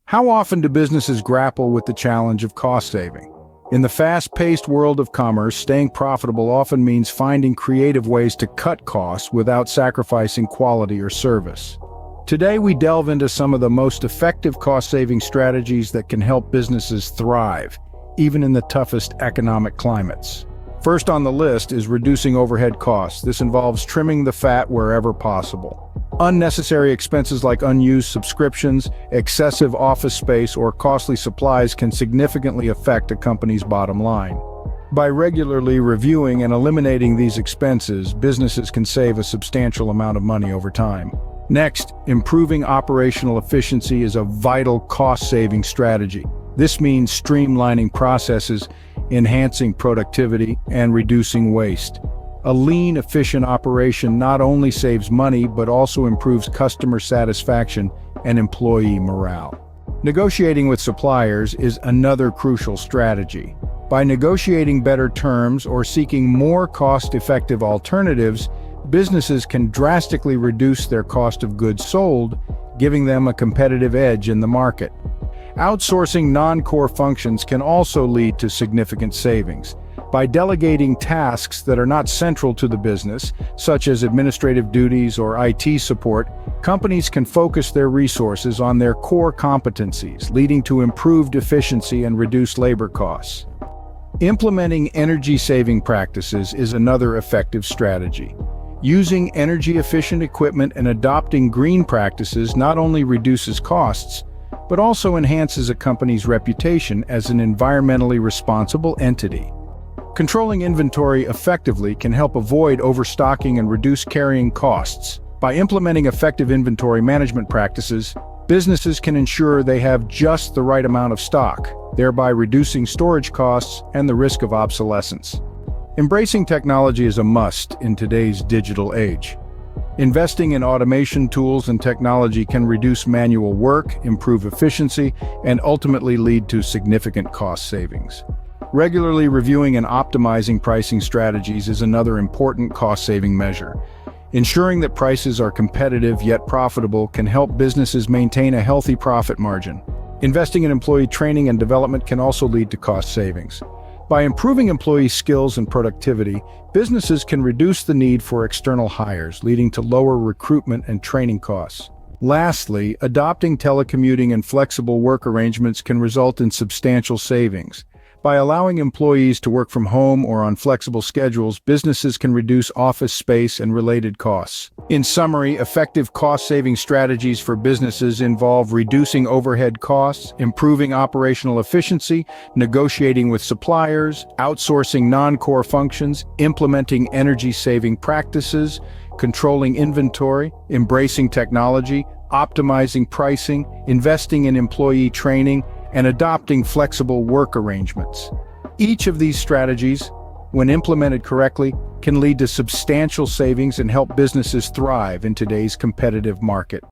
How often do businesses grapple with the challenge of cost saving? In the fast-paced world of commerce, staying profitable often means finding creative ways to cut costs without sacrificing quality or service. Today, we delve into some of the most effective cost-saving strategies that can help businesses thrive, even in the toughest economic climates. First on the list is reducing overhead costs. This involves trimming the fat wherever possible. Unnecessary expenses like unused subscriptions, excessive office space, or costly supplies can significantly affect a company's bottom line. By regularly reviewing and eliminating these expenses, businesses can save a substantial amount of money over time. Next, improving operational efficiency is a vital cost-saving strategy. This means streamlining processes, enhancing productivity, and reducing waste. A lean, efficient operation not only saves money but also improves customer satisfaction and employee morale. Negotiating with suppliers is another crucial strategy. By negotiating better terms or seeking more cost-effective alternatives, businesses can drastically reduce their cost of goods sold, giving them a competitive edge in the market. Outsourcing non-core functions can also lead to significant savings. By delegating tasks that are not central to the business, such as administrative duties or IT support, companies can focus their resources on their core competencies, leading to improved efficiency and reduced labor costs. Implementing energy-saving practices is another effective strategy. Using energy-efficient equipment and adopting green practices not only reduces costs, but also enhances a company's reputation as an environmentally responsible entity. Controlling inventory effectively can help avoid overstocking and reduce carrying costs. By implementing effective inventory management practices, businesses can ensure they have just the right amount of stock, thereby reducing storage costs and the risk of obsolescence. Embracing technology is a must in today's digital age. Investing in automation tools and technology can reduce manual work, improve efficiency, and ultimately lead to significant cost savings. Regularly reviewing and optimizing pricing strategies is another important cost-saving measure. Ensuring that prices are competitive yet profitable can help businesses maintain a healthy profit margin. Investing in employee training and development can also lead to cost savings. By improving employee skills and productivity, businesses can reduce the need for external hires, leading to lower recruitment and training costs. Lastly, adopting telecommuting and flexible work arrangements can result in substantial savings. By allowing employees to work from home or on flexible schedules, businesses can reduce office space and related costs. In summary, effective cost-saving strategies for businesses involve reducing overhead costs, improving operational efficiency, negotiating with suppliers, outsourcing non-core functions, implementing energy-saving practices, controlling inventory, embracing technology, optimizing pricing, investing in employee training, and adopting flexible work arrangements. Each of these strategies, when implemented correctly, can lead to substantial savings and help businesses thrive in today's competitive market.